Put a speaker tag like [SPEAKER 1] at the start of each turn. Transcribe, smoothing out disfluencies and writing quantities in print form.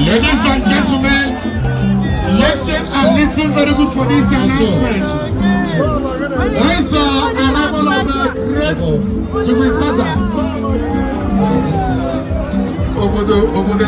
[SPEAKER 1] Ladies and gentlemen, listen very good for this announcement. There is an arrival of a great Jimmy Saza over the